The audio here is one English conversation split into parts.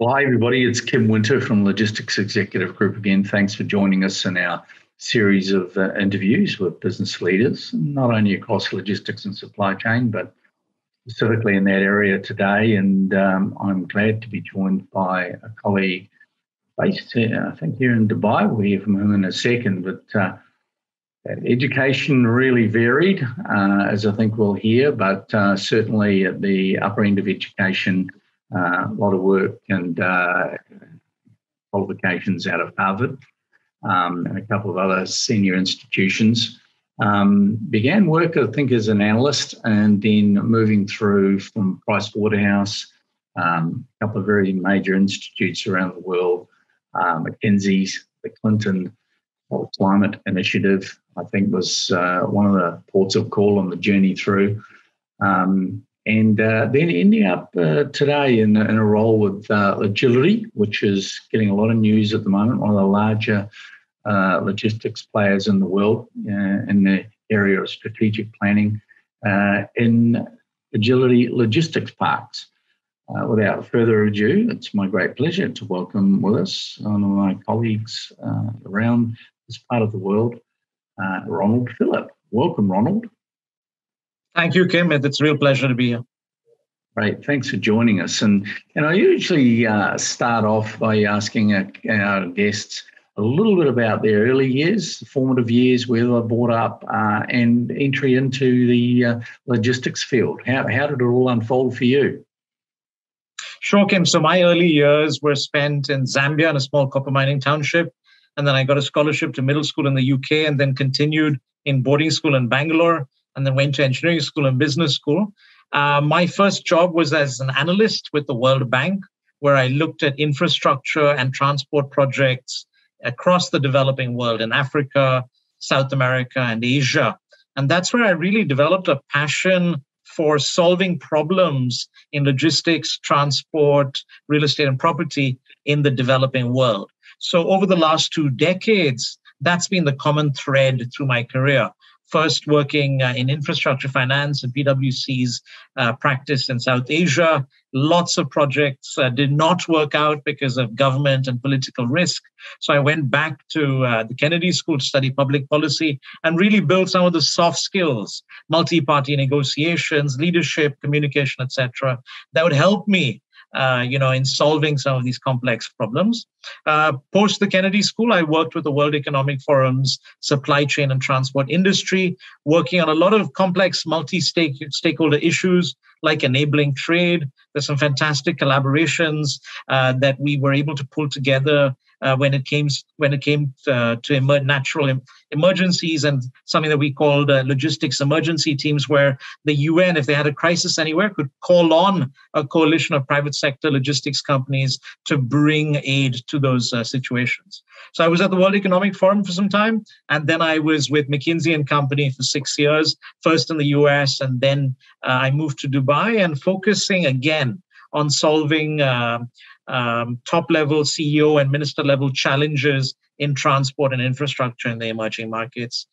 Well, hi, everybody. It's Kim Winter from Logistics Executive Group again. Thanks for joining us in our series of interviews with business leaders, not only across logistics and supply chain, but specifically in that area today. And I'm glad to be joined by a colleague based here, I think, here in Dubai. We'll hear from him in a second. But education really varied, as I think we'll hear, but certainly at the upper end of education, a lot of work and qualifications out of Harvard and a couple of other senior institutions. Began work, I think, as an analyst and then moving through from Pricewaterhouse, a couple of very major institutes around the world, McKinsey's, the Clinton Climate Initiative, I think was one of the ports of call on the journey through. And then ending up today in a role with Agility, which is getting a lot of news at the moment, one of the larger logistics players in the world in the area of strategic planning in Agility Logistics Parks. Without further ado, it's my great pleasure to welcome with us one of my colleagues around this part of the world, Ronald Philip. Welcome, Ronald. Thank you, Kim. It's a real pleasure to be here. Great. Thanks for joining us. And I usually start off by asking our guests a little bit about their early years, formative years, where they were brought up, and entry into the logistics field. How did it all unfold for you? Sure, Kim. So my early years were spent in Zambia in a small copper mining township. And then I got a scholarship to middle school in the UK and then continued in boarding school in Bangalore and then went to engineering school and business school. My first job was as an analyst with the World Bank, where I looked at infrastructure and transport projects across the developing world in Africa, South America, and Asia. And that's where I really developed a passion for solving problems in logistics, transport, real estate, and property in the developing world. So over the last 2 decades, that's been the common thread through my career. First working in infrastructure finance and PwC's practice in South Asia. Lots of projects did not work out because of government and political risk. So I went back to the Kennedy School to study public policy and really build some of the soft skills, multi-party negotiations, leadership, communication, etc., that would help me in solving some of these complex problems. Post the Kennedy School, I worked with the World Economic Forum's supply chain and transport industry, working on a lot of complex multi-stakeholder issues like enabling trade. There's some fantastic collaborations that we were able to pull together when it came to natural emergencies, and something that we called logistics emergency teams, where the UN, if they had a crisis anywhere, could call on a coalition of private sector logistics companies to bring aid to those situations. So I was at the World Economic Forum for some time, and then I was with McKinsey and Company for 6 years, first in the US, and then I moved to Dubai and focusing again on solving top-level CEO and minister-level challenges in transport and infrastructure in the emerging markets.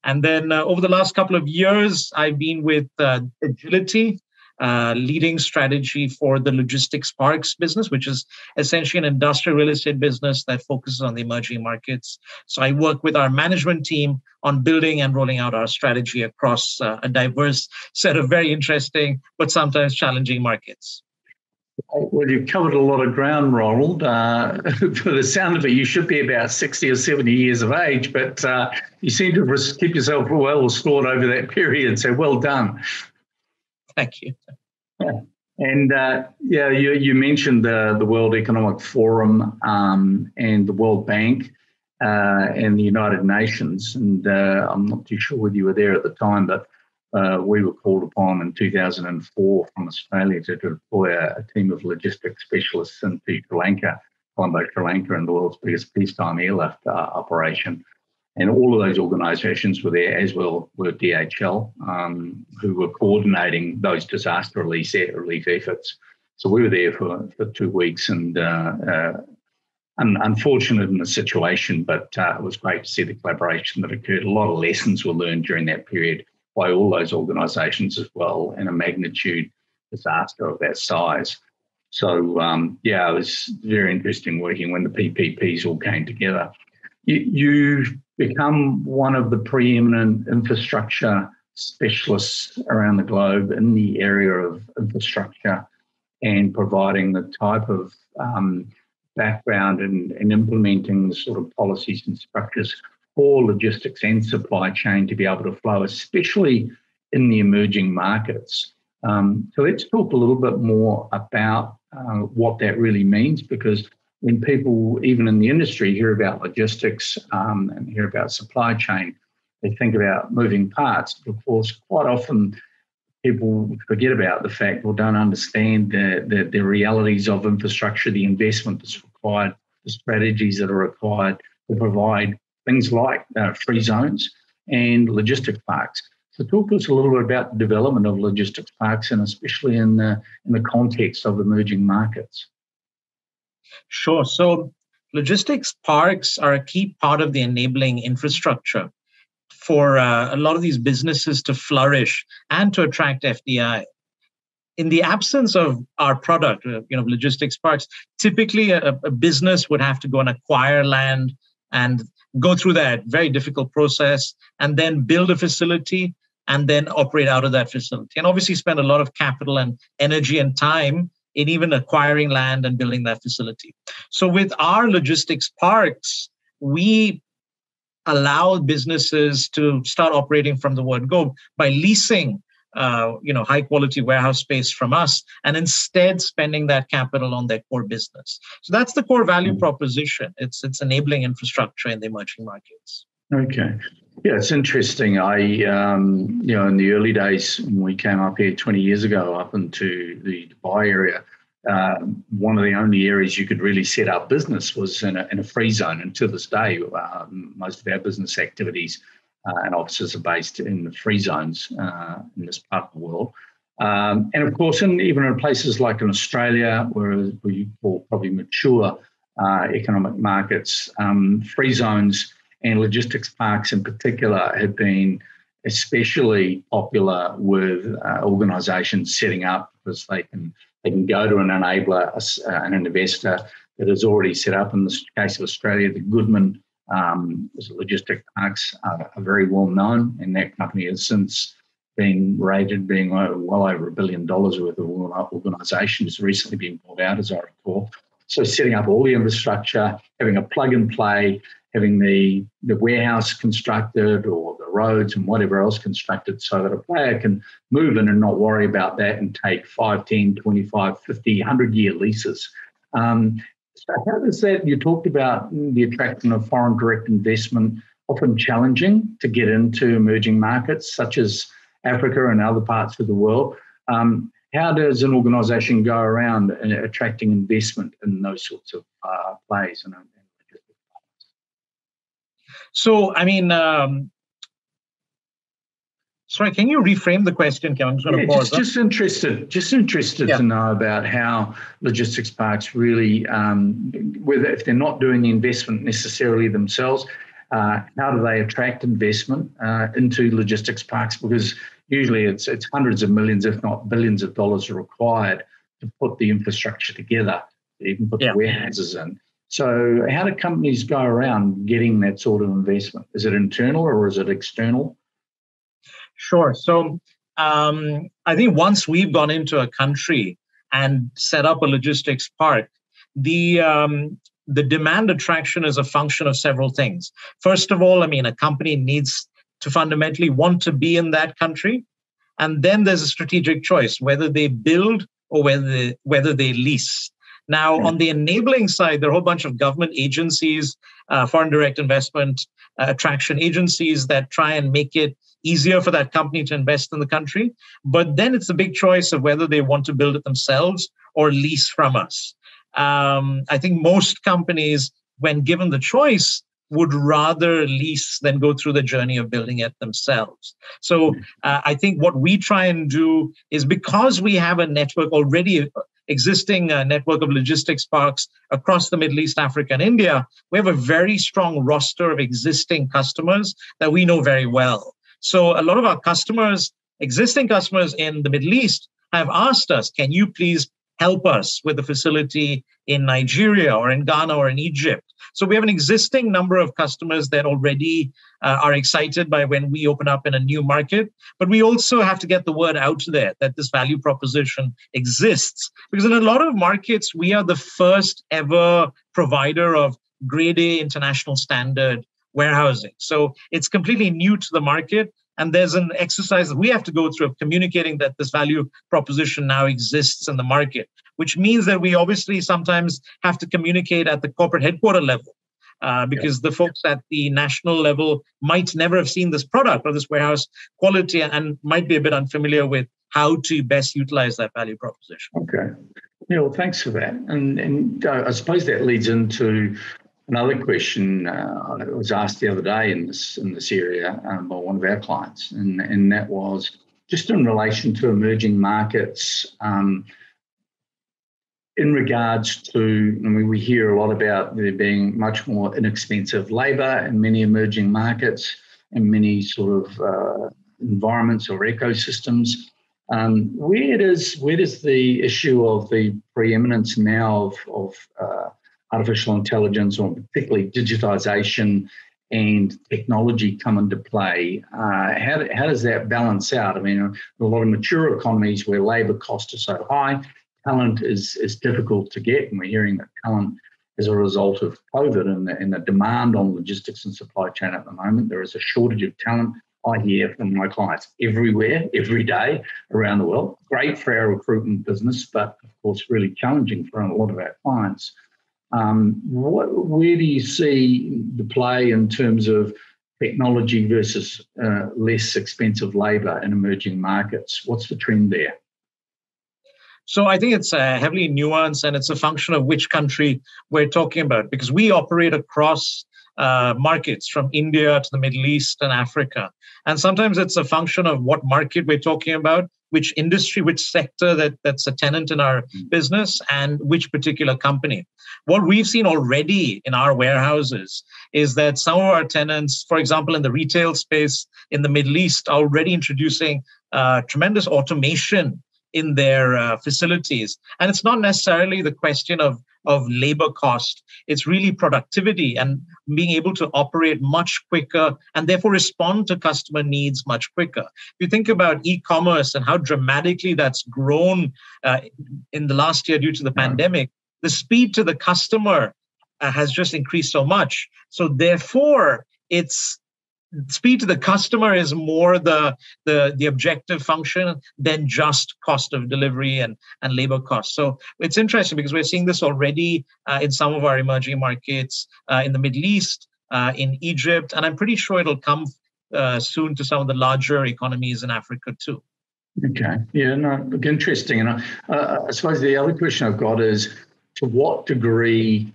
And then over the last couple of years, I've been with Agility, leading strategy for the logistics parks business, which is essentially an industrial real estate business that focuses on the emerging markets. So I work with our management team on building and rolling out our strategy across a diverse set of very interesting but sometimes challenging markets. Well, you've covered a lot of ground, Ronald. For the sound of it, you should be about 60 or 70 years of age, but you seem to keep yourself well restored over that period, so well done. Thank you. Yeah. And you mentioned the World Economic Forum and the World Bank and the United Nations, and I'm not too sure whether you were there at the time, but we were called upon in 2004 from Australia to deploy a team of logistics specialists into Sri Lanka, Colombo, Sri Lanka, and the world's biggest peacetime airlift operation. And all of those organisations were there, as well were DHL, who were coordinating those disaster relief efforts. So we were there for 2 weeks, and unfortunate in the situation, but it was great to see the collaboration that occurred. A lot of lessons were learned during that period by all those organisations as well, in a magnitude disaster of that size. Yeah, it was very interesting working when the PPPs all came together. You've become one of the preeminent infrastructure specialists around the globe in the area of infrastructure and providing the type of background in implementing the sort of policies and structures for logistics and supply chain to be able to flow, especially in the emerging markets. So let's talk a little bit more about what that really means, because when people, even in the industry, hear about logistics and hear about supply chain, they think about moving parts. But of course, quite often people forget about the fact or don't understand the realities of infrastructure, the investment that's required, the strategies that are required to provide things like free zones and logistics parks. So talk to us a little bit about the development of logistics parks, and especially in the context of emerging markets. Sure. So logistics parks are a key part of the enabling infrastructure for a lot of these businesses to flourish and to attract FDI. In the absence of our product, logistics parks, typically a business would have to go and acquire land and go through that very difficult process and then build a facility and then operate out of that facility. And obviously spend a lot of capital and energy and time in even acquiring land and building that facility. So with our logistics parks, we allow businesses to start operating from the word go by leasing high quality warehouse space from us and instead spending that capital on their core business. So that's the core value proposition. It's enabling infrastructure in the emerging markets. Okay. Yeah, it's interesting. In the early days when we came up here 20 years ago up into the Dubai area, one of the only areas you could really set up business was in a free zone. And to this day, most of our business activities and offices are based in the free zones in this part of the world. And of course, even in places like in Australia, where we call probably mature economic markets, free zones and logistics parks in particular have been especially popular with organisations setting up, because they can go to an enabler, an investor that is already set up. In the case of Australia, the Goodman logistic parks are very well known, and that company has since been rated being well over $1 billion worth of organisation. Has recently been bought out, as I recall. So setting up all the infrastructure, having a plug and play, having the warehouse constructed or the roads and whatever else constructed so that a player can move in and not worry about that and take 5, 10, 25, 50, 100-year leases. So how does that, you talked about the attraction of foreign direct investment, often challenging to get into emerging markets such as Africa and other parts of the world. How does an organisation go around attracting investment in those sorts of plays? So, sorry, can you reframe the question, Kevin? I'm just going to pause. Just interested to know about how logistics parks really, whether if they're not doing the investment necessarily themselves, how do they attract investment into logistics parks? Because usually it's hundreds of millions, if not billions of dollars are required to put the infrastructure together, to even put the warehouses in. So how do companies go around getting that sort of investment? Is it internal or is it external? Sure. So I think once we've gone into a country and set up a logistics park, the demand attraction is a function of several things. First of all, a company needs to fundamentally want to be in that country. And then there's a strategic choice, whether they build or whether they lease. Now, on the enabling side, there are a whole bunch of government agencies, foreign direct investment attraction agencies that try and make it easier for that company to invest in the country. But then it's a big choice of whether they want to build it themselves or lease from us. I think most companies, when given the choice, would rather lease than go through the journey of building it themselves. So I think what we try and do is, because we have a network already, existing network of logistics parks across the Middle East, Africa, and India, we have a very strong roster of existing customers that we know very well. So a lot of our customers, existing customers in the Middle East, have asked us, can you please help us with a facility in Nigeria or in Ghana or in Egypt. So we have an existing number of customers that already are excited by when we open up in a new market. But we also have to get the word out there that this value proposition exists. Because in a lot of markets, we are the first ever provider of grade A international standard warehousing. So it's completely new to the market. And there's an exercise that we have to go through of communicating that this value proposition now exists in the market, which means that we obviously sometimes have to communicate at the corporate headquarter level because the folks at the national level might never have seen this product or this warehouse quality and might be a bit unfamiliar with how to best utilize that value proposition. Okay. Yeah, well, thanks for that. And I suppose that leads into another question I was asked the other day in this area by one of our clients, and that was just in relation to emerging markets. In regards to, I mean, we hear a lot about there being much more inexpensive labour in many emerging markets and many sort of environments or ecosystems. Where does the issue of the preeminence now of artificial intelligence, or particularly digitisation and technology, come into play? How does that balance out? I mean, a lot of mature economies where labour costs are so high, talent is difficult to get, and we're hearing that talent, as a result of COVID and the demand on logistics and supply chain at the moment, there is a shortage of talent. I hear from my clients everywhere, every day around the world. Great for our recruitment business, but of course really challenging for a lot of our clients. Where do you see the play in terms of technology versus less expensive labour in emerging markets? What's the trend there? So I think it's heavily nuanced, and it's a function of which country we're talking about, because we operate across markets from India to the Middle East and Africa. And sometimes it's a function of what market we're talking about, which industry, which sector that's a tenant in our business, and which particular company. What we've seen already in our warehouses is that some of our tenants, for example, in the retail space in the Middle East, are already introducing tremendous automation in their facilities. And it's not necessarily the question of labor cost. It's really productivity and being able to operate much quicker and therefore respond to customer needs much quicker. If you think about e-commerce and how dramatically that's grown in the last year due to the pandemic, the speed to the customer has just increased so much. So therefore, it's speed to the customer is more the objective function than just cost of delivery and labor costs. So it's interesting because we're seeing this already in some of our emerging markets in the Middle East, in Egypt, and I'm pretty sure it'll come soon to some of the larger economies in Africa too. Okay. Yeah, no, look, interesting. And I suppose the other question I've got is, to what degree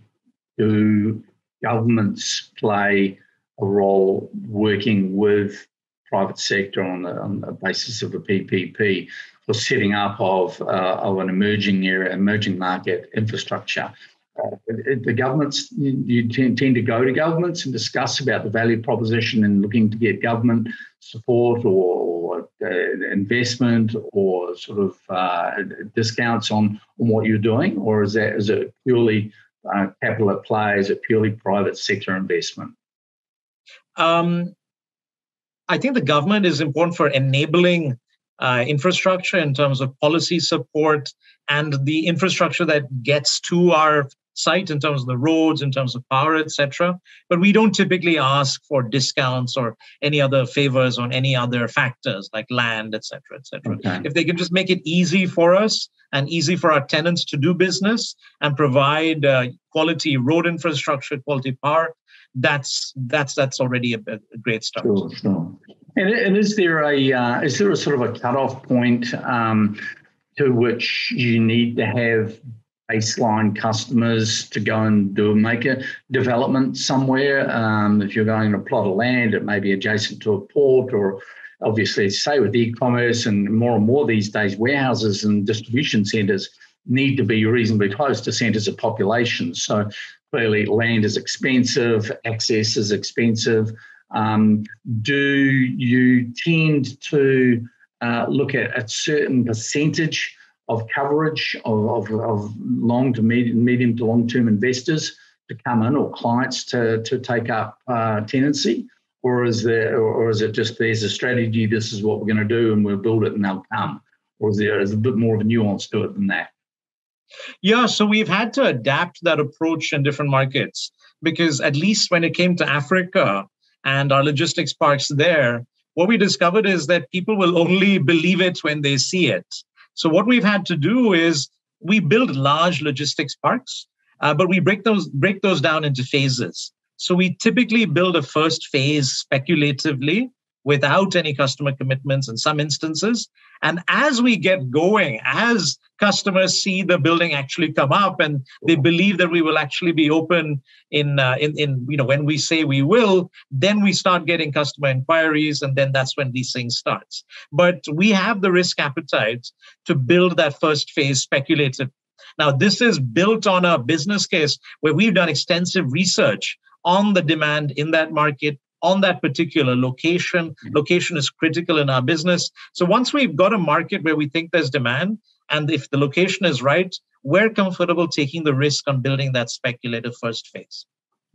do governments play a role working with private sector on the basis of a PPP for setting up of an emerging market infrastructure? The governments, you tend to go to governments and discuss about the value proposition and looking to get government support or investment or sort of discounts on what you're doing, or is it purely capital at play? Is it purely private sector investment? I think the government is important for enabling infrastructure in terms of policy support and the infrastructure that gets to our site in terms of the roads, in terms of power, etc. But we don't typically ask for discounts or any other favors on any other factors like land, etc., etc. Okay. If they can just make it easy for us and easy for our tenants to do business and provide quality road infrastructure, quality power, that's already a great start. Sure. And is there a sort of a cutoff point to which you need to have baseline customers to go and make a development somewhere? If you're going to plot of land, it may be adjacent to a port, or obviously, say with e-commerce and more these days, warehouses and distribution centres need to be reasonably close to centres of population. So clearly, land is expensive, access is expensive. Do you tend to look at a certain percentage of coverage of medium to long-term investors to come in, or clients to take up tenancy? Or is it just there's a strategy, this is what we're going to do, and we'll build it and they'll come? Or is a bit more of a nuance to it than that? Yeah, so we've had to adapt that approach in different markets, because at least when it came to Africa and our logistics parks there, what we discovered is that people will only believe it when they see it. So what we've had to do is we build large logistics parks, but we break those down into phases. So we typically build a first phase speculatively without any customer commitments in some instances. And as we get going, as customers see the building actually come up and they believe that we will actually be open in when we say we will, then we start getting customer inquiries, and then that's when leasing starts. But we have the risk appetite to build that first phase speculative. Now, this is built on a business case where we've done extensive research on the demand in that market, on that particular location. Location is critical in our business. So once we've got a market where we think there's demand, and if the location is right, we're comfortable taking the risk on building that speculative first phase.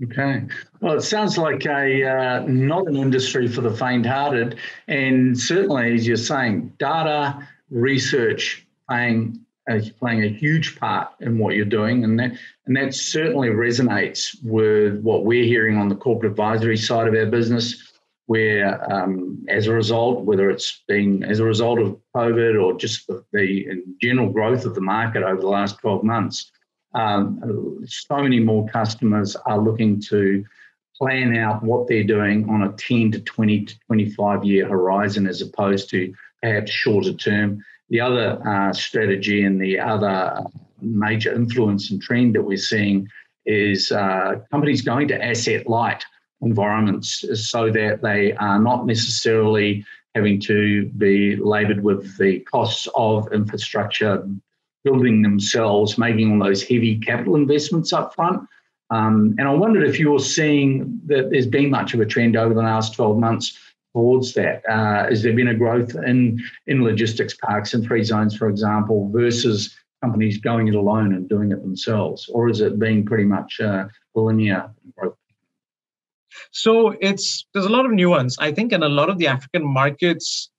Okay. Well, it sounds like not an industry for the faint-hearted. And certainly, as you're saying, data research playing a huge part in what you're doing, and that certainly resonates with what we're hearing on the corporate advisory side of our business, where as a result, whether it's been as a result of COVID or just the general growth of the market over the last 12 months, so many more customers are looking to plan out what they're doing on a 10 to 20 to 25 year horizon, as opposed to perhaps shorter term. The other strategy and the other major influence and trend that we're seeing is companies going to asset light environments, so that they are not necessarily having to be laboured with the costs of infrastructure, building themselves, making all those heavy capital investments up front. And I wondered if you're seeing that there's been much of a trend over the last 12 months towards that. Has there been a growth in logistics parks and free zones, for example, versus companies going it alone and doing it themselves? Or has it been pretty much linear growth? So there's a lot of nuance. I think in a lot of the African markets,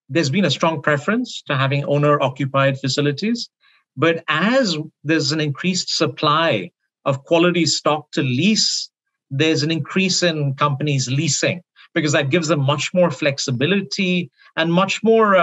there's been a strong preference to having owner-occupied facilities. But as there's an increased supply of quality stock to lease, there's an increase in companies leasing, because that gives them much more flexibility and much more,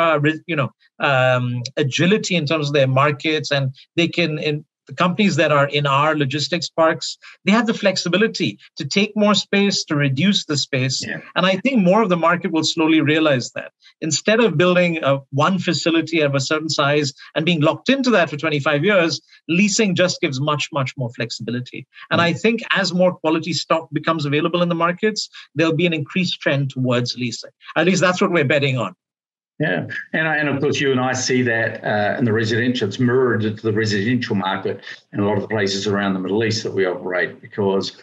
agility in terms of their markets. And they can, the companies that are in our logistics parks, they have the flexibility to take more space, to reduce the space. Yeah. And I think more of the market will slowly realize that. Instead of building one facility of a certain size and being locked into that for 25 years, leasing just gives much, much more flexibility. And I think as more quality stock becomes available in the markets, there'll be an increased trend towards leasing. At least that's what we're betting on. Yeah, and of course you and I see that in the residential. It's mirrored to the residential market in a lot of the places around the Middle East that we operate, because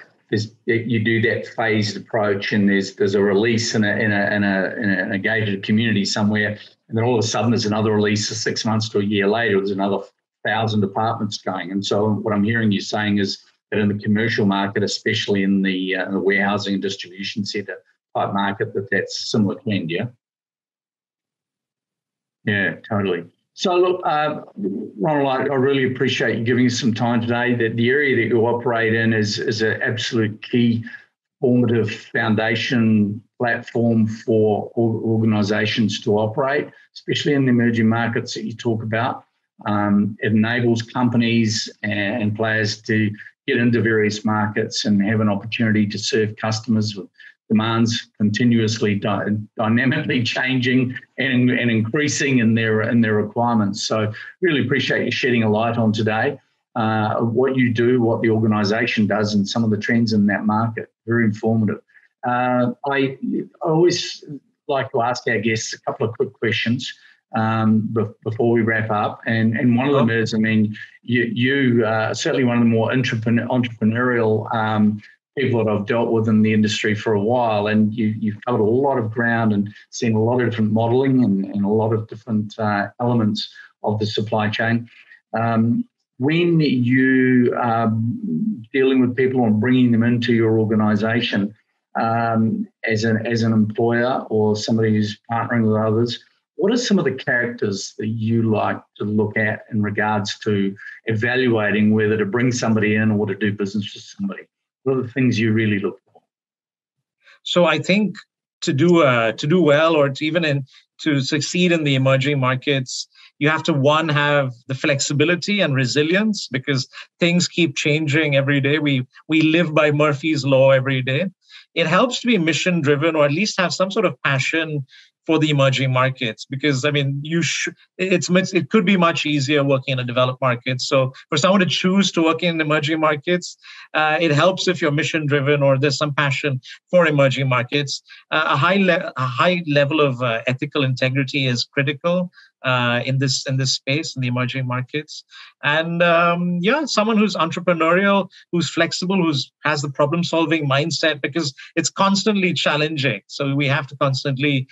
you do that phased approach, and there's a release in a gated community somewhere, and then all of a sudden there's another release 6 months to a year later. There's another 1,000 apartments going, and so what I'm hearing you saying is that in the commercial market, especially in the warehousing and distribution centre type market, that's a similar trend, yeah. Yeah, totally. So look, Ronald, I really appreciate you giving us some time today. That the area that you operate in is an absolute key formative foundation platform for organisations to operate, especially in the emerging markets that you talk about. It enables companies and players to get into various markets and have an opportunity to serve customers with demands continuously dynamically changing and increasing in their requirements. So really appreciate you shedding a light on today what you do, what the organisation does, and some of the trends in that market. Very informative. I always like to ask our guests a couple of quick questions before we wrap up. And one of them is, I mean, you certainly one of the more entrepreneurial people that I've dealt with in the industry for a while, and you've covered a lot of ground and seen a lot of different modelling and a lot of different elements of the supply chain. When you are dealing with people and bringing them into your organisation as an employer or somebody who's partnering with others, what are some of the characters that you like to look at in regards to evaluating whether to bring somebody in or to do business with somebody? What are the things you really look for? So I think to do well, or to succeed in the emerging markets, you have to, one, have the flexibility and resilience, because things keep changing every day. We live by Murphy's Law every day. It helps to be mission driven, or at least have some sort of passion for the emerging markets, because it could be much easier working in a developed market. So for someone to choose to work in emerging markets, it helps if you're mission driven or there's some passion for emerging markets. A high level of ethical integrity is critical in this space, in the emerging markets. And someone who's entrepreneurial, who's flexible, who has the problem solving mindset, because it's constantly challenging. So we have to constantly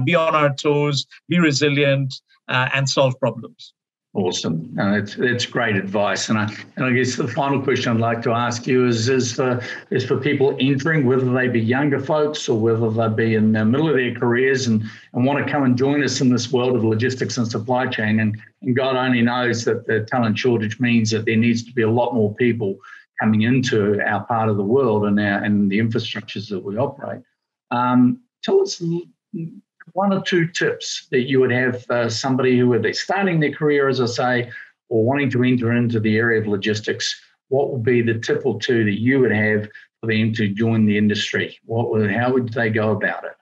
be on our toes, be resilient, and solve problems. Awesome. It's great advice. And I guess the final question I'd like to ask you is for people entering, whether they be younger folks or whether they be in the middle of their careers and want to come and join us in this world of logistics and supply chain. And God only knows that the talent shortage means that there needs to be a lot more people coming into our part of the world and the infrastructures that we operate. Tell us one or two tips that you would have for somebody who are starting their career, as I say, or wanting to enter into the area of logistics. What would be the tip or two that you would have for them to join the industry? How would they go about it?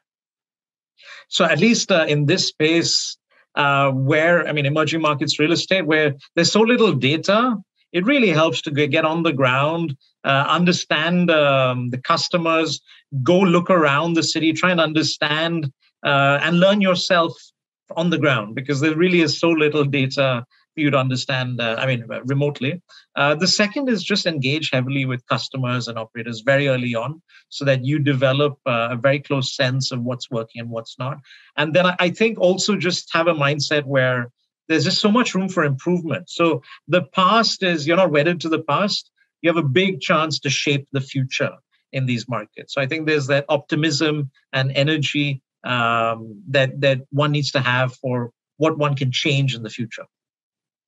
So at least in this space, emerging markets real estate, where there's so little data, it really helps to get on the ground, understand the customers, go look around the city, try and understand and learn yourself on the ground, because there really is so little data for you to understand, remotely. The second is just engage heavily with customers and operators very early on, so that you develop a very close sense of what's working and what's not. And then I think also just have a mindset where there's just so much room for improvement. So the past is, you're not wedded to the past. You have a big chance to shape the future in these markets. So I think there's that optimism and energy that one needs to have for what one can change in the future.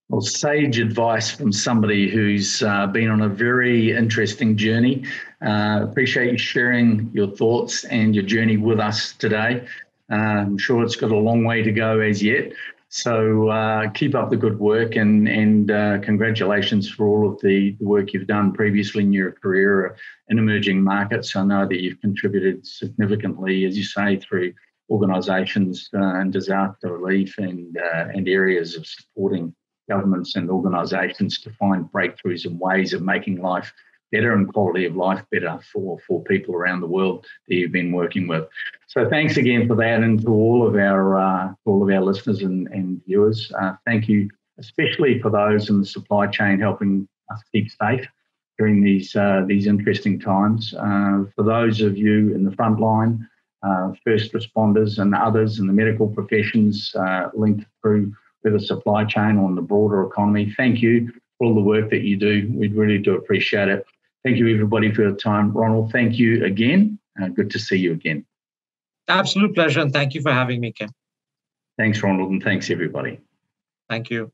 Well, sage advice from somebody who's been on a very interesting journey. Appreciate you sharing your thoughts and your journey with us today. I'm sure it's got a long way to go as yet. So keep up the good work and congratulations for all of the work you've done previously in your career in emerging markets. I know that you've contributed significantly, as you say, through organisations and disaster relief and areas of supporting governments and organisations to find breakthroughs and ways of making life better and quality of life better for people around the world that you've been working with. So thanks again for that, and to all of our listeners and viewers. Thank you, especially for those in the supply chain helping us keep safe during these interesting times. For those of you in the front line, first responders and others in the medical professions linked through with the supply chain or in the broader economy, thank you for all the work that you do. We really do appreciate it. Thank you, everybody, for your time. Ronald, thank you again. Good to see you again. Absolute pleasure, and thank you for having me, Ken. Thanks, Ronald, and thanks, everybody. Thank you.